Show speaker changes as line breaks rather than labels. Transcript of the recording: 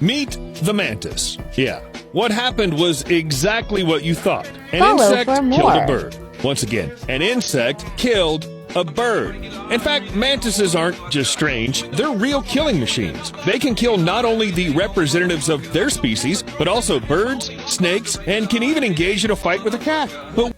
Meet the mantis. Yeah, what happened was exactly what you thought. An
Follow
insect
for
killed
more.
a bird. Once again, an insect killed a bird. In fact, mantises aren't just strange, they're real killing machines. They can kill not only the representatives of their species, but also birds, snakes, and can even engage in a fight with a cat. But